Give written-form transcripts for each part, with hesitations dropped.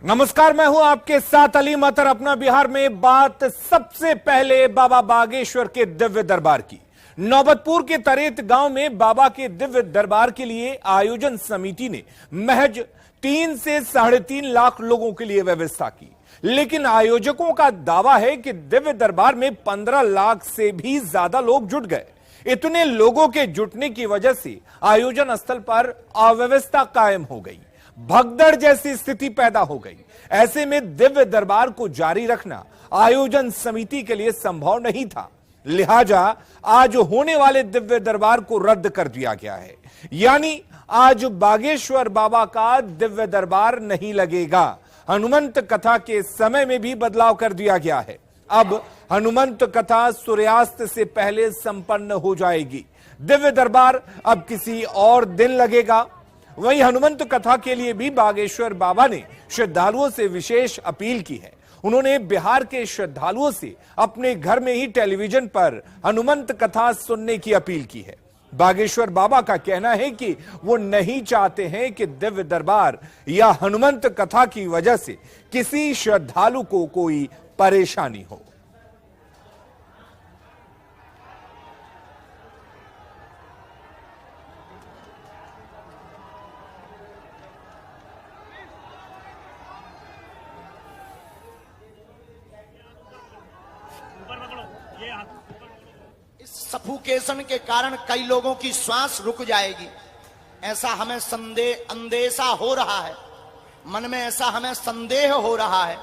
नमस्कार, मैं हूं आपके साथ अली मतर। अपना बिहार में बात सबसे पहले बाबा बागेश्वर के दिव्य दरबार की। नौबतपुर के तरेत गांव में बाबा के दिव्य दरबार के लिए आयोजन समिति ने महज 3 से 3.5 लाख लोगों के लिए व्यवस्था की, लेकिन आयोजकों का दावा है कि दिव्य दरबार में 15 लाख से भी ज्यादा लोग जुट गए। इतने लोगों के जुटने की वजह से आयोजन स्थल पर अव्यवस्था कायम हो गई, भगदड़ जैसी स्थिति पैदा हो गई। ऐसे में दिव्य दरबार को जारी रखना आयोजन समिति के लिए संभव नहीं था, लिहाजा आज होने वाले दिव्य दरबार को रद्द कर दिया गया है। यानी आज बागेश्वर बाबा का दिव्य दरबार नहीं लगेगा। हनुमंत कथा के समय में भी बदलाव कर दिया गया है। अब हनुमंत कथा सूर्यास्त से पहले संपन्न हो जाएगी। दिव्य दरबार अब किसी और दिन लगेगा। वहीं हनुमंत कथा के लिए भी बागेश्वर बाबा ने श्रद्धालुओं से विशेष अपील की है। उन्होंने बिहार के श्रद्धालुओं से अपने घर में ही टेलीविजन पर हनुमंत कथा सुनने की अपील की है। बागेश्वर बाबा का कहना है कि वो नहीं चाहते हैं कि दिव्य दरबार या हनुमंत कथा की वजह से किसी श्रद्धालु को कोई परेशानी हो। इस सफोकेशन के कारण कई लोगों की श्वास रुक जाएगी, ऐसा हमें अंदेशा हो रहा है। मन में ऐसा हमें संदेह हो रहा है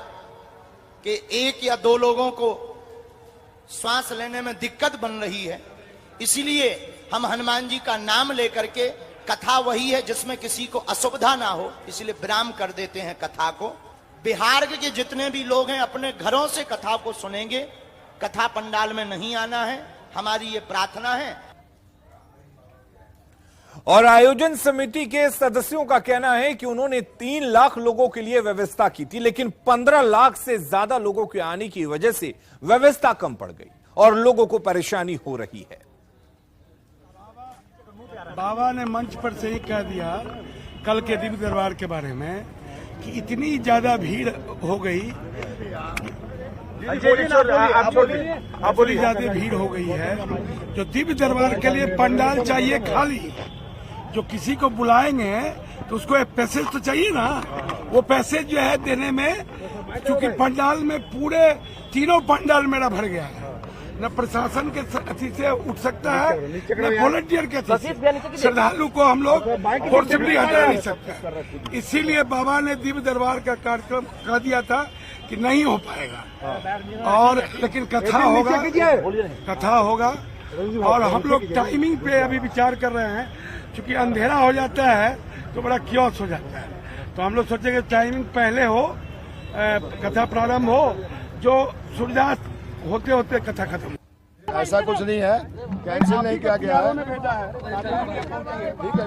कि 1 या 2 लोगों को श्वास लेने में दिक्कत बन रही है। इसीलिए हम हनुमान जी का नाम लेकर के, कथा वही है जिसमें किसी को असुविधा ना हो, इसलिए विराम कर देते हैं कथा को। बिहार के जितने भी लोग हैं अपने घरों से कथा को सुनेंगे, कथा पंडाल में नहीं आना है, हमारी ये प्रार्थना है। और आयोजन समिति के सदस्यों का कहना है कि उन्होंने 3 लाख लोगों के लिए व्यवस्था की थी, लेकिन 15 लाख से ज्यादा लोगों के आने की वजह से व्यवस्था कम पड़ गई और लोगों को परेशानी हो रही है। बाबा ने मंच पर से ही कह दिया कल के दिव्य दरबार के बारे में कि इतनी ज्यादा भीड़ हो गई, बड़ी ज्यादा भीड़ हो गई है। जो दिव्य दरबार के लिए पंडाल चाहिए खाली, जो किसी को बुलाएंगे तो उसको एक पैसेज तो चाहिए ना। वो पैसेज जो है देने में, क्योंकि पंडाल में पूरे तीनों पंडाल मेरा भर गया है, न प्रशासन के अथी से उठ सकता है न वॉलंटियर के अथी से। श्रद्धालु को हम लोग फोर्सफुली हटा नहीं सकते। इसीलिए बाबा ने दिव्य दरबार का कार्यक्रम कह दिया था कि नहीं हो पाएगा, और लेकिन कथा होगा। और हम लोग टाइमिंग पे अभी विचार कर रहे हैं, क्योंकि अंधेरा हो जाता है तो बड़ा क्योस हो जाता है। तो हम लोग सोचेंगे टाइमिंग पहले हो, कथा प्रारंभ हो, जो सूर्यास्त होते होते कथा खत्म। ऐसा कुछ नहीं है, कैंसिल नहीं किया गया है।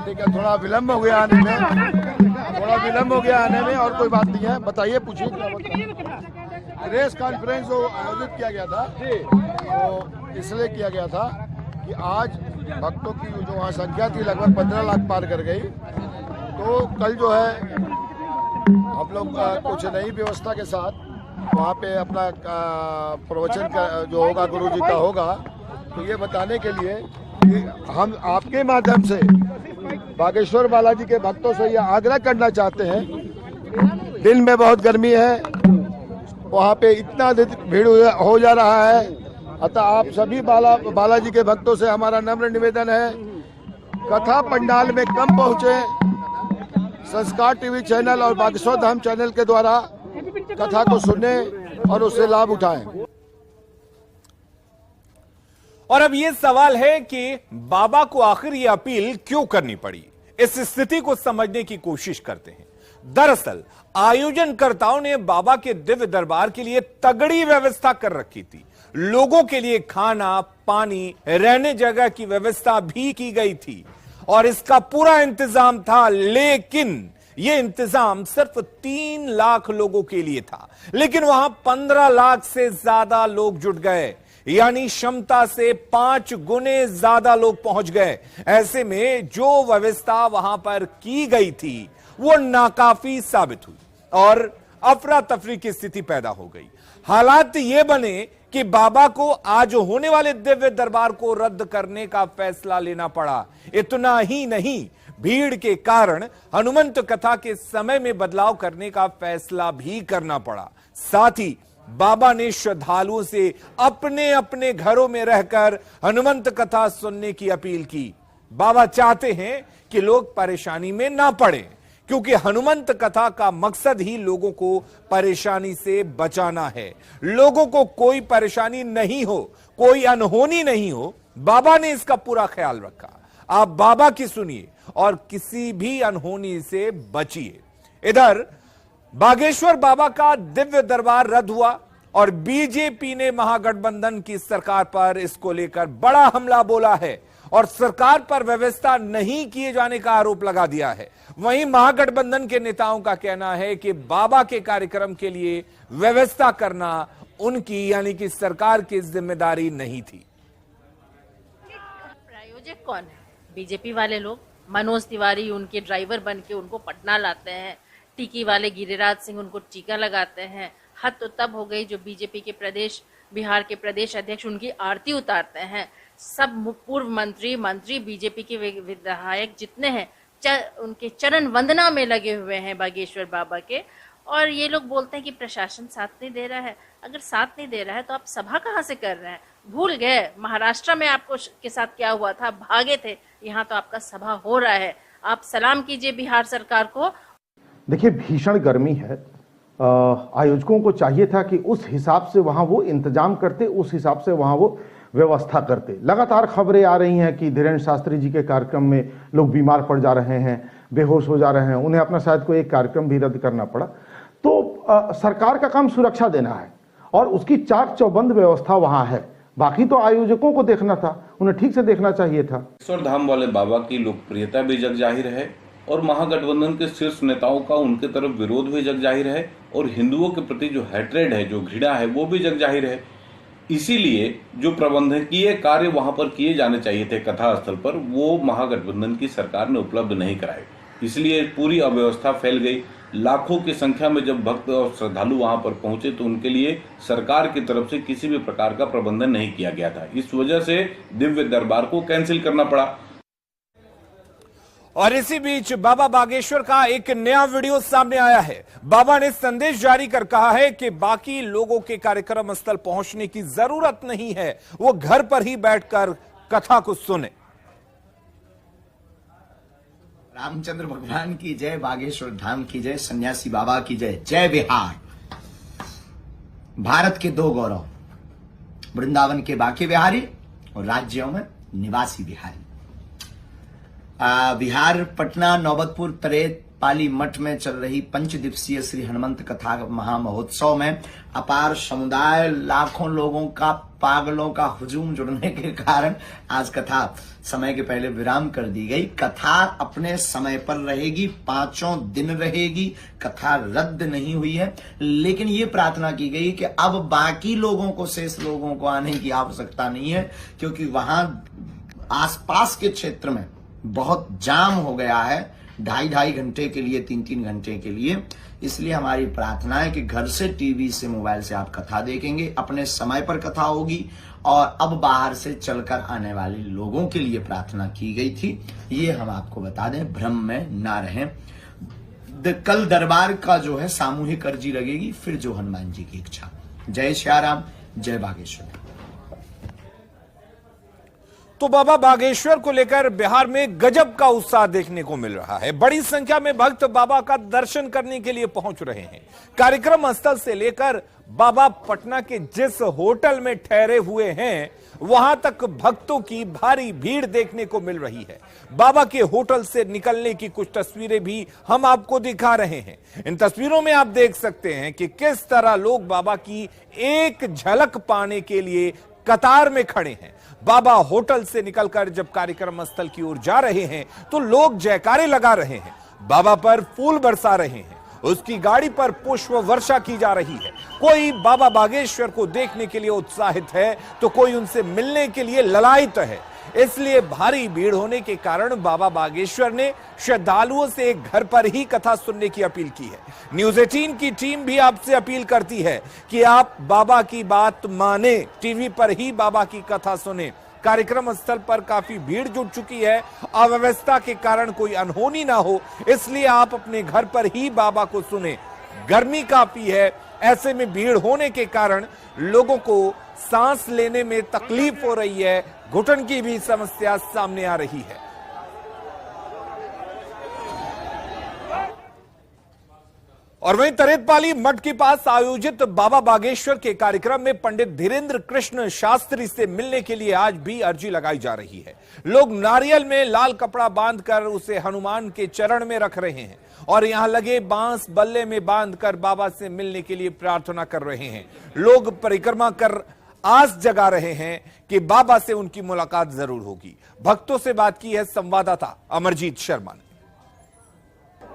ठीक है, थोड़ा विलम्ब हो गया आने में, और कोई बात नहीं है। बताइए, पूछिए। प्रेस कॉन्फ्रेंस जो आयोजित किया गया था, तो इसलिए किया गया था कि आज भक्तों की जो वहाँ संख्या थी लगभग 15 लाख पार कर गई। तो कल जो है हम लोग कुछ नई व्यवस्था के साथ वहाँ पे अपना प्रवचन का जो होगा गुरु जी का होगा। तो ये बताने के लिए कि हम आपके माध्यम से बागेश्वर बालाजी के भक्तों से ये आग्रह करना चाहते हैं, दिन में बहुत गर्मी है, वहाँ पे इतना भीड़ हो जा रहा है, अतः आप सभी बालाजी के भक्तों से हमारा नम्र निवेदन है, कथा पंडाल में कम पहुँचे। संस्कार टीवी चैनल और बागेश्वर धाम चैनल के द्वारा कथा को सुने और उससे लाभ उठाएं। और अब यह सवाल है कि बाबा को आखिर यह अपील क्यों करनी पड़ी। इस स्थिति को समझने की कोशिश करते हैं। दरअसल आयोजनकर्ताओं ने बाबा के दिव्य दरबार के लिए तगड़ी व्यवस्था कर रखी थी। लोगों के लिए खाना, पानी, रहने जगह की व्यवस्था भी की गई थी और इसका पूरा इंतजाम था, लेकिन यह इंतजाम सिर्फ 3 लाख लोगों के लिए था, लेकिन वहां 15 लाख से ज्यादा लोग जुट गए, यानी क्षमता से 5 गुने ज्यादा लोग पहुंच गए। ऐसे में जो व्यवस्था वहां पर की गई थी वो नाकाफी साबित हुई और अफरा तफरी की स्थिति पैदा हो गई। हालात ये बने कि बाबा को आज होने वाले दिव्य दरबार को रद्द करने का फैसला लेना पड़ा। इतना ही नहीं, भीड़ के कारण हनुमंत कथा के समय में बदलाव करने का फैसला भी करना पड़ा। साथ ही बाबा ने श्रद्धालुओं से अपने अपने घरों में रहकर हनुमंत कथा सुनने की अपील की। बाबा चाहते हैं कि लोग परेशानी में ना पड़े, क्योंकि हनुमंत कथा का मकसद ही लोगों को परेशानी से बचाना है। लोगों को कोई परेशानी नहीं हो, कोई अनहोनी नहीं हो, बाबा ने इसका पूरा ख्याल रखा। आप बाबा की सुनिए और किसी भी अनहोनी से बचिए। इधर बागेश्वर बाबा का दिव्य दरबार रद्द हुआ और बीजेपी ने महागठबंधन की सरकार पर इसको लेकर बड़ा हमला बोला है और सरकार पर व्यवस्था नहीं किए जाने का आरोप लगा दिया है। वहीं महागठबंधन के नेताओं का कहना है कि बाबा के कार्यक्रम के लिए व्यवस्था करना उनकी यानी कि सरकार की जिम्मेदारी नहीं थी। प्रायोजक कौन है? बीजेपी वाले लोग। मनोज तिवारी उनके ड्राइवर बन के उनको पटना लाते हैं, टीकी वाले गिरिराज सिंह उनको टीका लगाते हैं। हद तो तब हो गई जो बीजेपी के बिहार के प्रदेश अध्यक्ष उनकी आरती उतारते हैं। सब पूर्व मंत्री बीजेपी के विधायक जितने हैं उनके चरण वंदना में लगे हुए हैं बागेश्वर बाबा के। और ये लोग बोलते हैं कि प्रशासन साथ नहीं दे रहा है। अगर साथ नहीं दे रहा है तो आप सभा कहाँ से कर रहे हैं? भूल गए महाराष्ट्र में आपको के साथ क्या हुआ था? भागे थे। यहाँ तो आपका सभा हो रहा है। आप सलाम कीजिए बिहार सरकार को। देखिए, भीषण गर्मी है। आयोजकों को चाहिए था कि उस हिसाब से वहां वो इंतजाम करते, उस हिसाब से वहां वो व्यवस्था करते। लगातार खबरें आ रही हैं कि धीरेन्द्र शास्त्री जी के कार्यक्रम में लोग बीमार पड़ जा रहे हैं, बेहोश हो जा रहे हैं, उन्हें अपना शायद कोई एक कार्यक्रम भी रद्द करना पड़ा। तो सरकार का काम सुरक्षा देना है और उसकी चाक चौबंद व्यवस्था वहां है। बाकी तो आयोजकों को देखना था, उन्हें ठीक से देखना चाहिए था। बागेश्वर धाम वाले बाबा की लोकप्रियता भी जग जाहिर है और महागठबंधन के शीर्ष नेताओं का उनके तरफ विरोध भी जग जाहिर है और हिंदुओं के प्रति जो हैट्रेड है, जो घृणा है, वो भी जग जाहिर है। इसीलिए जो प्रबंधकीय कार्य वहां पर किए जाने चाहिए थे कथा स्थल पर, वो महागठबंधन की सरकार ने उपलब्ध नहीं कराए। इसलिए पूरी अव्यवस्था फैल गई। लाखों की संख्या में जब भक्त और श्रद्धालु वहां पर पहुंचे तो उनके लिए सरकार की तरफ से किसी भी प्रकार का प्रबंधन नहीं किया गया था। इस वजह से दिव्य दरबार को कैंसिल करना पड़ा। और इसी बीच बाबा बागेश्वर का एक नया वीडियो सामने आया है। बाबा ने संदेश जारी कर कहा है कि बाकी लोगों के कार्यक्रम स्थल पहुंचने की जरूरत नहीं है, वो घर पर ही बैठकर कथा को सुने। रामचंद्र भगवान की जय, बागेश्वर धाम की जय, सन्यासी बाबा की जय। जय बिहार। भारत के दो गौरव, वृंदावन के बाके बिहारी और राज्यों में निवासी बिहारी। बिहार पटना नौबतपुर तरेत पाली मठ में चल रही 5 दिवसीय श्री हनुमंत कथा महामहोत्सव में अपार समुदाय, लाखों लोगों का, पागलों का हुजूम जुड़ने के कारण आज कथा समय के पहले विराम कर दी गई। कथा अपने समय पर रहेगी, 5 दिन रहेगी। कथा रद्द नहीं हुई है, लेकिन ये प्रार्थना की गई कि अब बाकी लोगों को, शेष लोगों को आने की आवश्यकता नहीं है, क्योंकि वहां आसपास के क्षेत्र में बहुत जाम हो गया है, 2.5 घंटे के लिए, 3 घंटे के लिए। इसलिए हमारी प्रार्थना है कि घर से, टीवी से, मोबाइल से आप कथा देखेंगे, अपने समय पर कथा होगी। और अब बाहर से चलकर आने वाले लोगों के लिए प्रार्थना की गई थी, ये हम आपको बता दें, भ्रम में ना रहें। कल दरबार का जो है सामूहिक अर्जी लगेगी, फिर जो हनुमान जी की इच्छा। जय श्याराम, जय बागेश्वर। तो बाबा बागेश्वर को लेकर बिहार में गजब का उत्साह देखने को मिल रहा है। बड़ी संख्या में भक्त बाबा का दर्शन करने के लिए पहुंच रहे हैं। कार्यक्रम स्थल से लेकर बाबा पटना के जिस होटल में ठहरे हुए हैं, वहां तक भक्तों की भारी भीड़ देखने को मिल रही है। बाबा के होटल से निकलने की कुछ तस्वीरें भी हम आपको दिखा रहे हैं। इन तस्वीरों में आप देख सकते हैं कि किस तरह लोग बाबा की एक झलक पाने के लिए कतार में खड़े हैं। बाबा होटल से निकलकर जब कार्यक्रम स्थल की ओर जा रहे हैं तो लोग जयकारे लगा रहे हैं, बाबा पर फूल बरसा रहे हैं, उसकी गाड़ी पर पुष्प वर्षा की जा रही है। कोई बाबा बागेश्वर को देखने के लिए उत्साहित है तो कोई उनसे मिलने के लिए ललायित है। इसलिए भारी भीड़ होने के कारण बाबा बागेश्वर ने श्रद्धालुओं से घर पर ही कथा सुनने की अपील की है। न्यूज़ 18 की टीम भी आपसे अपील करती है कि आप बाबा की बात माने, टीवी पर ही बाबा की कथा सुने। कार्यक्रम स्थल पर काफी भीड़ जुट चुकी है। अव्यवस्था के कारण कोई अनहोनी ना हो, इसलिए आप अपने घर पर ही बाबा को सुने। गर्मी काफी है, ऐसे में भीड़ होने के कारण लोगों को सांस लेने में तकलीफ हो रही है, घुटन की भी समस्या सामने आ रही है। और वहीं तरेतपाली मठ के पास आयोजित बाबा बागेश्वर के कार्यक्रम में पंडित धीरेन्द्र कृष्ण शास्त्री से मिलने के लिए आज भी अर्जी लगाई जा रही है। लोग नारियल में लाल कपड़ा बांधकर उसे हनुमान के चरण में रख रहे हैं और यहां लगे बांस बल्ले में बांधकर बाबा से मिलने के लिए प्रार्थना कर रहे हैं। लोग परिक्रमा कर आस जगा रहे हैं कि बाबा से उनकी मुलाकात जरूर होगी। भक्तों से बात की है संवाददाता अमरजीत शर्मा ने।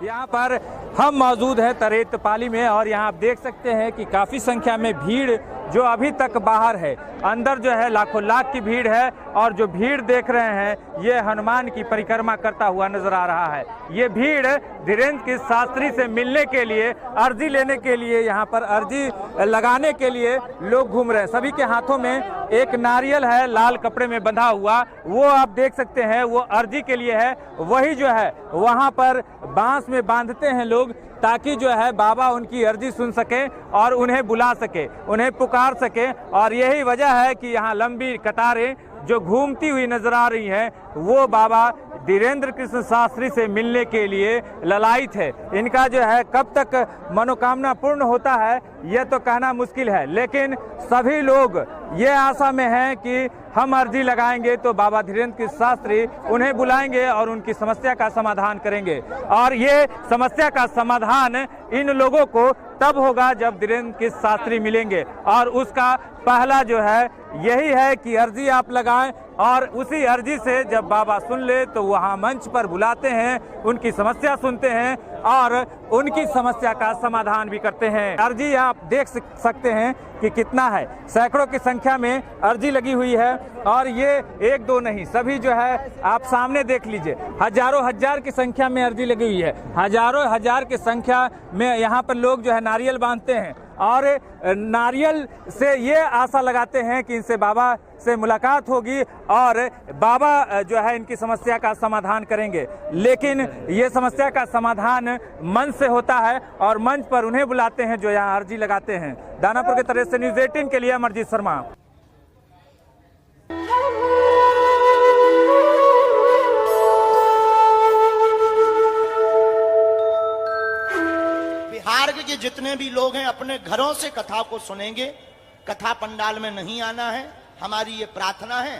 यहाँ पर हम मौजूद हैं तरेतपाली में और यहाँ आप देख सकते हैं कि काफ़ी संख्या में भीड़ जो अभी तक बाहर है, अंदर जो है लाखों लाख की भीड़ है और जो भीड़ देख रहे हैं ये हनुमान की परिक्रमा करता हुआ नजर आ रहा है। ये भीड़ धीरेन्द्र कृष्ण शास्त्री से मिलने के लिए, अर्जी लेने के लिए, यहाँ पर अर्जी लगाने के लिए लोग घूम रहे हैं। सभी के हाथों में एक नारियल है लाल कपड़े में बंधा हुआ, वो आप देख सकते हैं वो अर्जी के लिए है। वही जो है वहाँ पर बांस में बांधते हैं लोग ताकि जो है बाबा उनकी अर्जी सुन सके और उन्हें बुला सके, उन्हें पुकार सके। और यही वजह है कि यहाँ लंबी कतारें जो घूमती हुई नजर आ रही हैं वो बाबा धीरेन्द्र कृष्ण शास्त्री से मिलने के लिए ललायित है। इनका जो है कब तक मनोकामना पूर्ण होता है यह तो कहना मुश्किल है, लेकिन सभी लोग ये आशा में हैं कि हम अर्जी लगाएंगे तो बाबा धीरेन्द्र कृष्ण शास्त्री उन्हें बुलाएंगे और उनकी समस्या का समाधान करेंगे। और ये समस्या का समाधान इन लोगों को तब होगा जब धीरेन्द्र कृष्ण शास्त्री मिलेंगे, और उसका पहला जो है यही है कि अर्जी आप लगाएं और उसी अर्जी से जब बाबा सुन ले तो वहाँ मंच पर बुलाते हैं, उनकी समस्या सुनते हैं और उनकी समस्या का समाधान भी करते हैं। अर्जी आप देख सकते हैं कि कितना है, सैकड़ों की संख्या में अर्जी लगी हुई है और ये एक दो नहीं, सभी जो है आप सामने देख लीजिए, हजारों हजार की संख्या में अर्जी लगी हुई है। हजारों हजार की संख्या में यहाँ पर लोग जो है नारियल बांधते हैं और नारियल से ये आशा लगाते हैं कि इनसे बाबा से मुलाकात होगी और बाबा जो है इनकी समस्या का समाधान करेंगे। लेकिन ये समस्या का समाधान मंच से होता है और मंच पर उन्हें बुलाते हैं जो यहाँ अर्जी लगाते हैं। दानापुर के तरफ से न्यूज़ 18 के लिए अमरजीत शर्मा। बिहार के जितने भी लोग हैं अपने घरों से कथा को सुनेंगे, कथा पंडाल में नहीं आना है, हमारी ये प्रार्थना है।